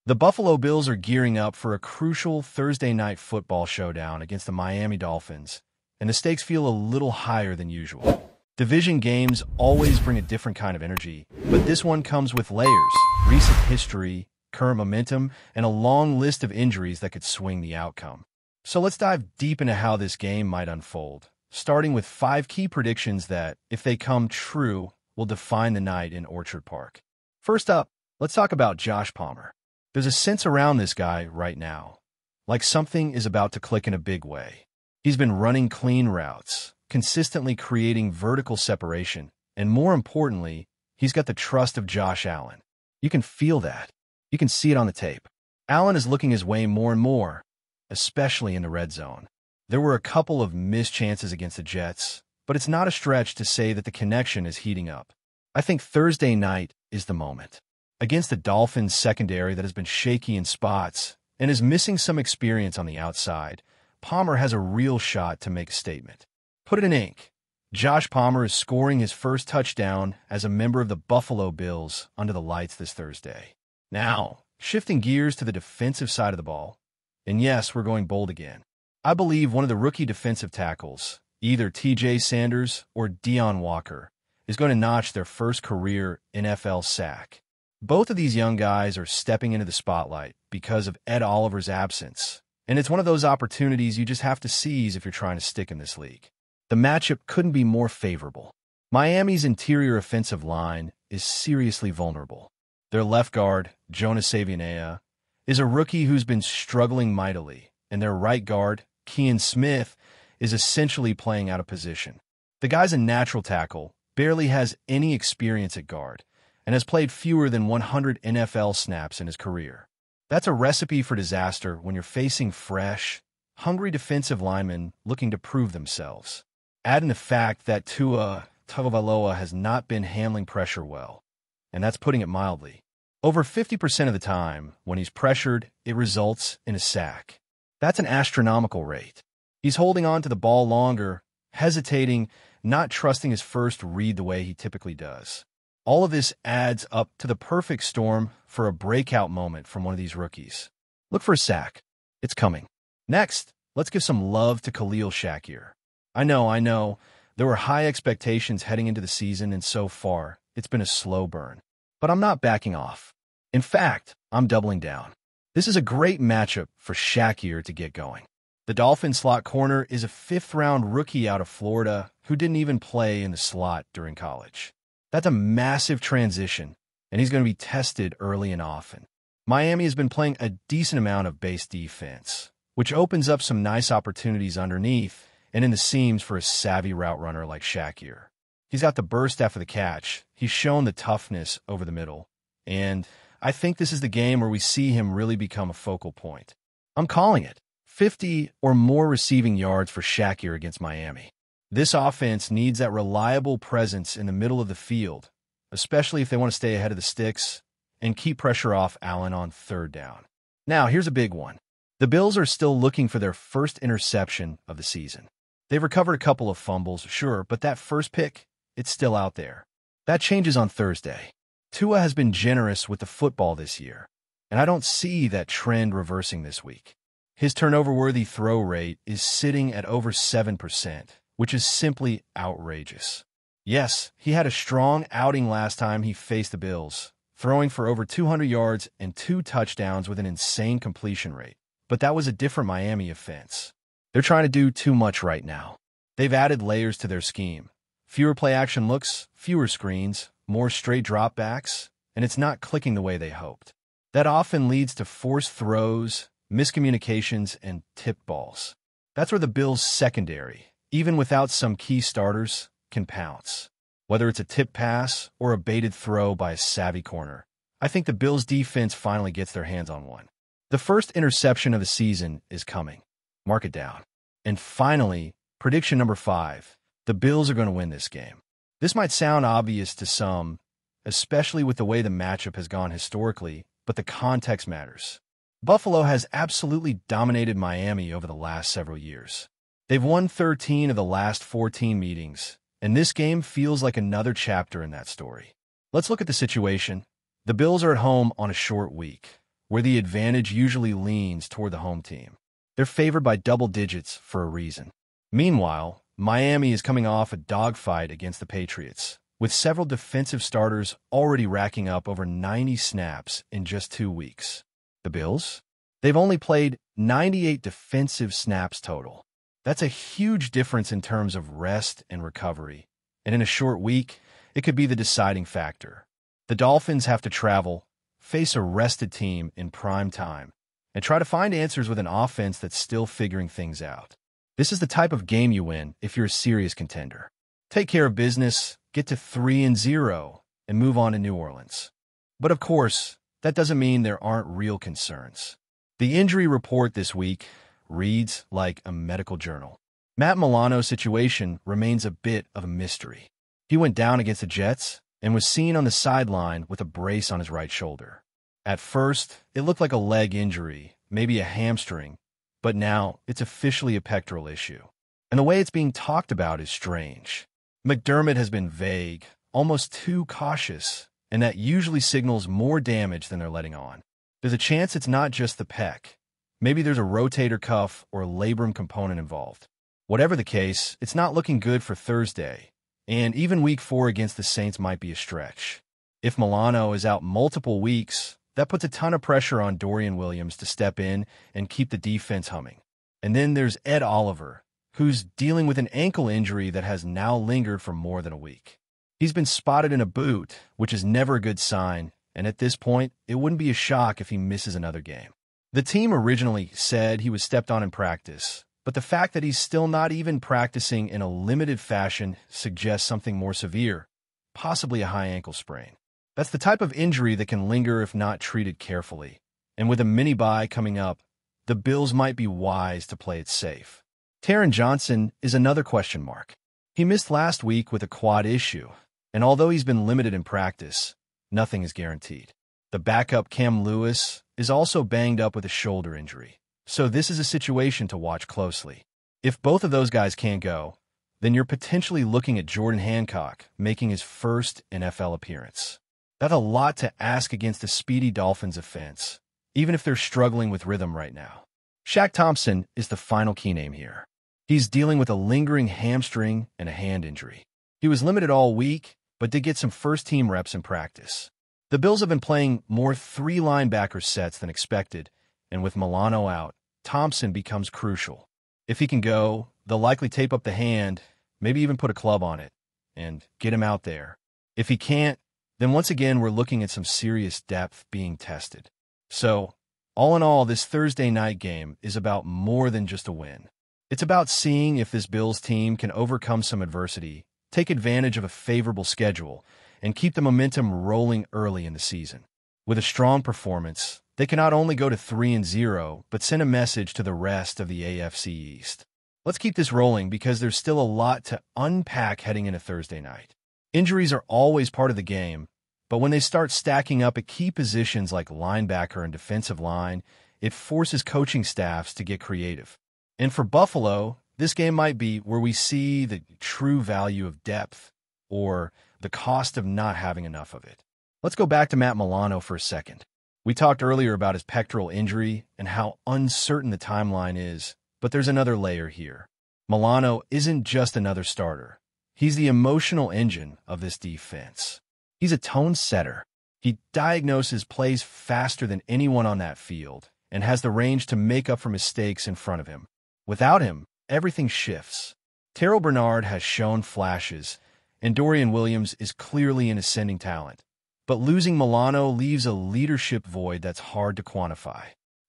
The Buffalo Bills are gearing up for a crucial Thursday night football showdown against the Miami Dolphins, and the stakes feel a little higher than usual. Division games always bring a different kind of energy, but this one comes with layers, recent history, current momentum, and a long list of injuries that could swing the outcome. So let's dive deep into how this game might unfold, starting with 5 key predictions that, if they come true, will define the night in Orchard Park. First up, let's talk about Josh Palmer. There's a sense around this guy right now, like something is about to click in a big way. He's been running clean routes, consistently creating vertical separation, and more importantly, he's got the trust of Josh Allen. You can feel that. You can see it on the tape. Allen is looking his way more and more, especially in the red zone. There were a couple of missed chances against the Jets, but it's not a stretch to say that the connection is heating up. I think Thursday night is the moment. Against the Dolphins secondary that has been shaky in spots and is missing some experience on the outside, Palmer has a real shot to make a statement. Put it in ink. Josh Palmer is scoring his first touchdown as a member of the Buffalo Bills under the lights this Thursday. Now, shifting gears to the defensive side of the ball, and yes, we're going bold again. I believe one of the rookie defensive tackles, either TJ Sanders or Deion Walker, is going to notch their first career NFL sack. Both of these young guys are stepping into the spotlight because of Ed Oliver's absence, and it's one of those opportunities you just have to seize if you're trying to stick in this league. The matchup couldn't be more favorable. Miami's interior offensive line is seriously vulnerable. Their left guard, Jonas Savianea, is a rookie who's been struggling mightily, and their right guard, Kean Smith, is essentially playing out of position. The guy's a natural tackle, barely has any experience at guard, and has played fewer than 100 NFL snaps in his career. That's a recipe for disaster when you're facing fresh, hungry defensive linemen looking to prove themselves. Add in the fact that Tua Tagovailoa has not been handling pressure well, and that's putting it mildly. Over 50% of the time, when he's pressured, it results in a sack. That's an astronomical rate. He's holding on to the ball longer, hesitating, not trusting his first read the way he typically does. All of this adds up to the perfect storm for a breakout moment from one of these rookies. Look for a sack. It's coming. Next, let's give some love to Khalil Shakir. I know. There were high expectations heading into the season, and so far, it's been a slow burn. But I'm not backing off. In fact, I'm doubling down. This is a great matchup for Shakir to get going. The Dolphins slot corner is a 5th-round rookie out of Florida who didn't even play in the slot during college. That's a massive transition, and he's going to be tested early and often. Miami has been playing a decent amount of base defense, which opens up some nice opportunities underneath and in the seams for a savvy route runner like Shakir. He's got the burst after the catch, he's shown the toughness over the middle, and I think this is the game where we see him really become a focal point. I'm calling it. 50 or more receiving yards for Shakir against Miami. This offense needs that reliable presence in the middle of the field, especially if they want to stay ahead of the sticks and keep pressure off Allen on 3rd down. Now, here's a big one. The Bills are still looking for their first interception of the season. They've recovered a couple of fumbles, sure, but that first pick, it's still out there. That changes on Thursday. Tua has been generous with the football this year, and I don't see that trend reversing this week. His turnover-worthy throw rate is sitting at over 7%, which is simply outrageous. Yes, he had a strong outing last time he faced the Bills, throwing for over 200 yards and 2 touchdowns with an insane completion rate. But that was a different Miami offense. They're trying to do too much right now. They've added layers to their scheme. Fewer play-action looks, fewer screens, more straight dropbacks, and it's not clicking the way they hoped. That often leads to forced throws, miscommunications, and tipped balls. That's where the Bills' secondary, even without some key starters, can pounce. Whether it's a tip pass or a baited throw by a savvy corner, I think the Bills' defense finally gets their hands on one. The first interception of the season is coming. Mark it down. And finally, prediction number 5, the Bills are going to win this game. This might sound obvious to some, especially with the way the matchup has gone historically, but the context matters. Buffalo has absolutely dominated Miami over the last several years. They've won 13 of the last 14 meetings, and this game feels like another chapter in that story. Let's look at the situation. The Bills are at home on a short week, where the advantage usually leans toward the home team. They're favored by double digits for a reason. Meanwhile, Miami is coming off a dogfight against the Patriots, with several defensive starters already racking up over 90 snaps in just 2 weeks. The Bills? They've only played 98 defensive snaps total. That's a huge difference in terms of rest and recovery, and in a short week, it could be the deciding factor. The Dolphins have to travel, face a rested team in prime time, and try to find answers with an offense that's still figuring things out. This is the type of game you win if you're a serious contender. Take care of business, get to 3-0, and move on to New Orleans. But of course, that doesn't mean there aren't real concerns. The injury report this week reads like a medical journal. Matt Milano's situation remains a bit of a mystery. He went down against the Jets and was seen on the sideline with a brace on his right shoulder. At first, it looked like a leg injury, maybe a hamstring, but now it's officially a pectoral issue. And the way it's being talked about is strange. McDermott has been vague, almost too cautious, and that usually signals more damage than they're letting on. There's a chance it's not just the pec. Maybe there's a rotator cuff or labrum component involved. Whatever the case, it's not looking good for Thursday, and even Week 4 against the Saints might be a stretch. If Milano is out multiple weeks, that puts a ton of pressure on Dorian Williams to step in and keep the defense humming. And then there's Ed Oliver, who's dealing with an ankle injury that has now lingered for more than a week. He's been spotted in a boot, which is never a good sign, and at this point, it wouldn't be a shock if he misses another game. The team originally said he was stepped on in practice, but the fact that he's still not even practicing in a limited fashion suggests something more severe, possibly a high ankle sprain. That's the type of injury that can linger if not treated carefully. And with a mini-bye coming up, the Bills might be wise to play it safe. Taron Johnson is another question mark. He missed last week with a quad issue, and although he's been limited in practice, nothing is guaranteed. The backup Cam Lewis is also banged up with a shoulder injury, so this is a situation to watch closely. If both of those guys can't go, then you're potentially looking at Jordan Hancock making his first NFL appearance. That's a lot to ask against a speedy Dolphins offense, even if they're struggling with rhythm right now. Shaq Thompson is the final key name here. He's dealing with a lingering hamstring and a hand injury. He was limited all week, but did get some first-team reps in practice. The Bills have been playing more 3 linebacker sets than expected, and with Milano out, Thompson becomes crucial. If he can go, they'll likely tape up the hand, maybe even put a club on it, and get him out there. If he can't, then once again we're looking at some serious depth being tested. So, all in all, this Thursday night game is about more than just a win. It's about seeing if this Bills team can overcome some adversity, take advantage of a favorable schedule, and keep the momentum rolling early in the season. With a strong performance, they can not only go to 3-0, but send a message to the rest of the AFC East. Let's keep this rolling because there's still a lot to unpack heading into Thursday night. Injuries are always part of the game, but when they start stacking up at key positions like linebacker and defensive line, it forces coaching staffs to get creative. And for Buffalo, this game might be where we see the true value of depth or the cost of not having enough of it. Let's go back to Matt Milano for a second. We talked earlier about his pectoral injury and how uncertain the timeline is, but there's another layer here. Milano isn't just another starter. He's the emotional engine of this defense. He's a tone setter. He diagnoses plays faster than anyone on that field and has the range to make up for mistakes in front of him. Without him, everything shifts. Terrell Bernard has shown flashes, and Dorian Williams is clearly an ascending talent. But losing Milano leaves a leadership void that's hard to quantify.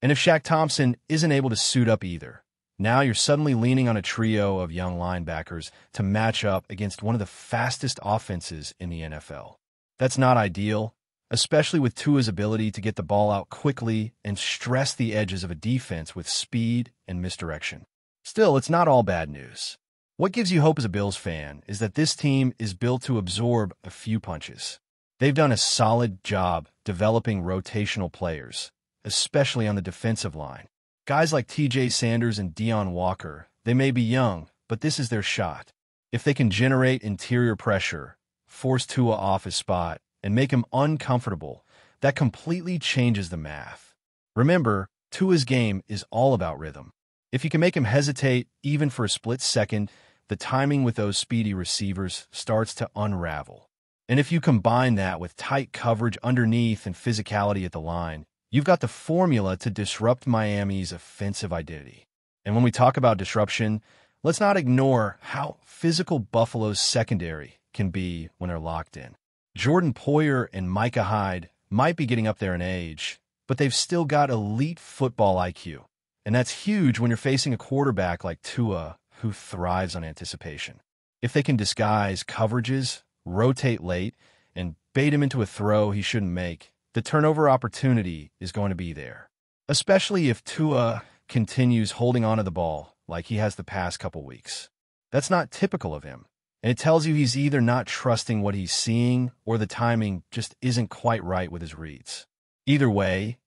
And if Shaq Thompson isn't able to suit up either, now you're suddenly leaning on a trio of young linebackers to match up against one of the fastest offenses in the NFL. That's not ideal, especially with Tua's ability to get the ball out quickly and stress the edges of a defense with speed and misdirection. Still, it's not all bad news. What gives you hope as a Bills fan is that this team is built to absorb a few punches. They've done a solid job developing rotational players, especially on the defensive line. Guys like TJ Sanders and Deion Walker, they may be young, but this is their shot. If they can generate interior pressure, force Tua off his spot, and make him uncomfortable, that completely changes the math. Remember, Tua's game is all about rhythm. If you can make him hesitate even for a split second, the timing with those speedy receivers starts to unravel. And if you combine that with tight coverage underneath and physicality at the line, you've got the formula to disrupt Miami's offensive identity. And when we talk about disruption, let's not ignore how physical Buffalo's secondary can be when they're locked in. Jordan Poyer and Micah Hyde might be getting up there in age, but they've still got elite football IQ. And that's huge when you're facing a quarterback like Tua who thrives on anticipation. If they can disguise coverages, rotate late, and bait him into a throw he shouldn't make, the turnover opportunity is going to be there. Especially if Tua continues holding onto the ball like he has the past couple weeks. That's not typical of him, and it tells you he's either not trusting what he's seeing or the timing just isn't quite right with his reads. Either way,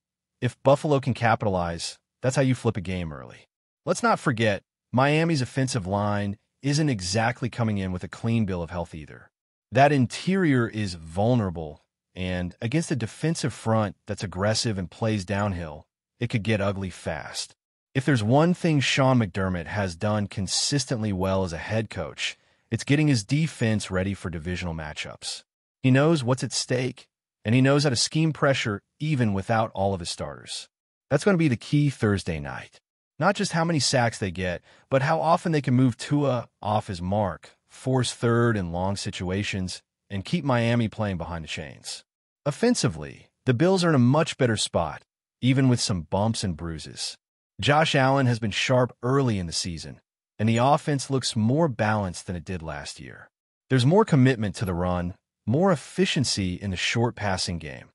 if Buffalo can capitalize, that's how you flip a game early. Let's not forget, Miami's offensive line isn't exactly coming in with a clean bill of health either. That interior is vulnerable, and against a defensive front that's aggressive and plays downhill, it could get ugly fast. If there's one thing Sean McDermott has done consistently well as a head coach, it's getting his defense ready for divisional matchups. He knows what's at stake, and he knows how to scheme pressure even without all of his starters. That's going to be the key Thursday night. Not just how many sacks they get, but how often they can move Tua off his mark, force third and long situations, and keep Miami playing behind the chains. Offensively, the Bills are in a much better spot, even with some bumps and bruises. Josh Allen has been sharp early in the season, and the offense looks more balanced than it did last year. There's more commitment to the run, more efficiency in the short passing game,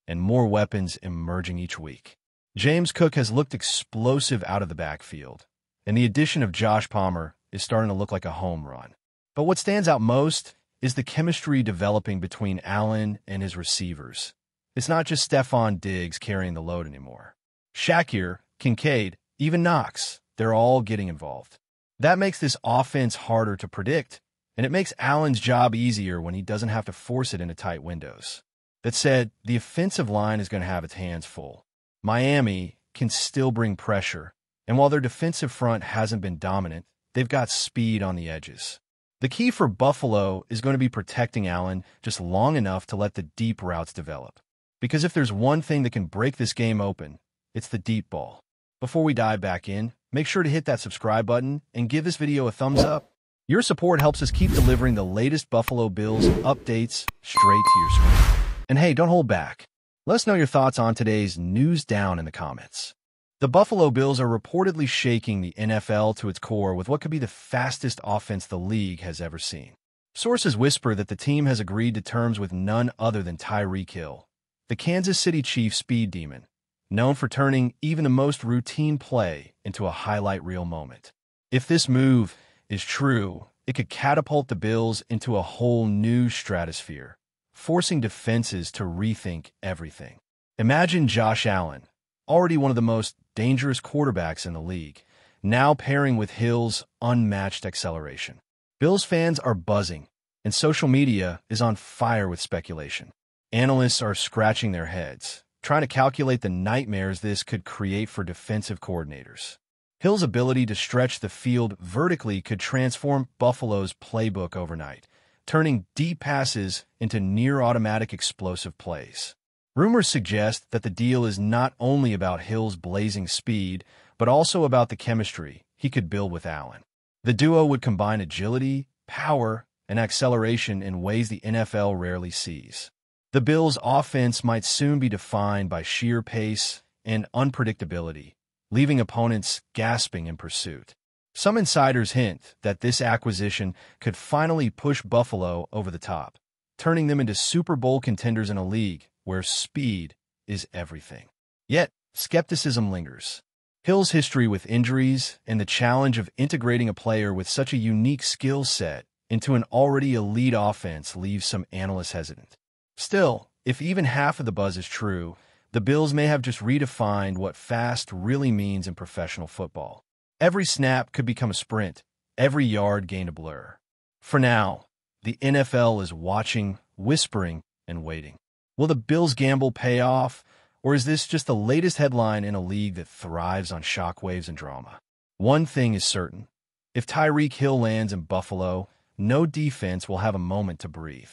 and more weapons emerging each week. James Cook has looked explosive out of the backfield, and the addition of Josh Palmer is starting to look like a home run. But what stands out most is the chemistry developing between Allen and his receivers. It's not just Stephon Diggs carrying the load anymore. Shakir, Kincaid, even Knox, they're all getting involved. That makes this offense harder to predict, and it makes Allen's job easier when he doesn't have to force it into tight windows. That said, the offensive line is going to have its hands full. Miami can still bring pressure, and while their defensive front hasn't been dominant, they've got speed on the edges. The key for Buffalo is going to be protecting Allen just long enough to let the deep routes develop. Because if there's one thing that can break this game open, it's the deep ball. Before we dive back in, make sure to hit that subscribe button and give this video a thumbs up. Your support helps us keep delivering the latest Buffalo Bills updates straight to your screen. And hey, don't hold back. Let us know your thoughts on today's news down in the comments. The Buffalo Bills are reportedly shaking the NFL to its core with what could be the fastest offense the league has ever seen. Sources whisper that the team has agreed to terms with none other than TYREEK Hill, the Kansas City Chiefs speed demon, known for turning even the most routine play into a highlight reel moment. If this move is true, it could catapult the Bills into a whole new stratosphere, forcing defenses to rethink everything. Imagine Josh Allen, already one of the most dangerous quarterbacks in the league, now pairing with Hill's unmatched acceleration. Bills fans are buzzing, and social media is on fire with speculation. Analysts are scratching their heads, trying to calculate the nightmares this could create for defensive coordinators. Hill's ability to stretch the field vertically could transform Buffalo's playbook overnight, turning deep passes into near-automatic explosive plays. Rumors suggest that the deal is not only about Hill's blazing speed, but also about the chemistry he could build with Allen. The duo would combine agility, power, and acceleration in ways the NFL rarely sees. The Bills' offense might soon be defined by sheer pace and unpredictability, leaving opponents gasping in pursuit. Some insiders hint that this acquisition could finally push Buffalo over the top, turning them into Super Bowl contenders in a league where speed is everything. Yet, skepticism lingers. Hill's history with injuries and the challenge of integrating a player with such a unique skill set into an already elite offense leaves some analysts hesitant. Still, if even half of the buzz is true, the Bills may have just redefined what fast really means in professional football. Every snap could become a sprint, every yard gained a blur. For now, the NFL is watching, whispering, and waiting. Will the Bills' gamble pay off, Or is this just the latest headline in a league that thrives on shockwaves and drama? One thing is certain. If Tyreek Hill lands in Buffalo, no defense will have a moment to breathe.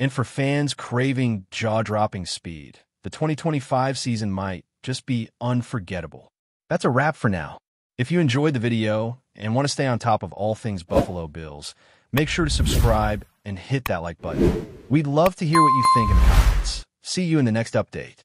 And for fans craving jaw-dropping speed, the 2025 season might just be unforgettable. That's a wrap for now. If you enjoyed the video and want to stay on top of all things Buffalo Bills, make sure to subscribe and hit that like button. We'd love to hear what you think in the comments. See you in the next update.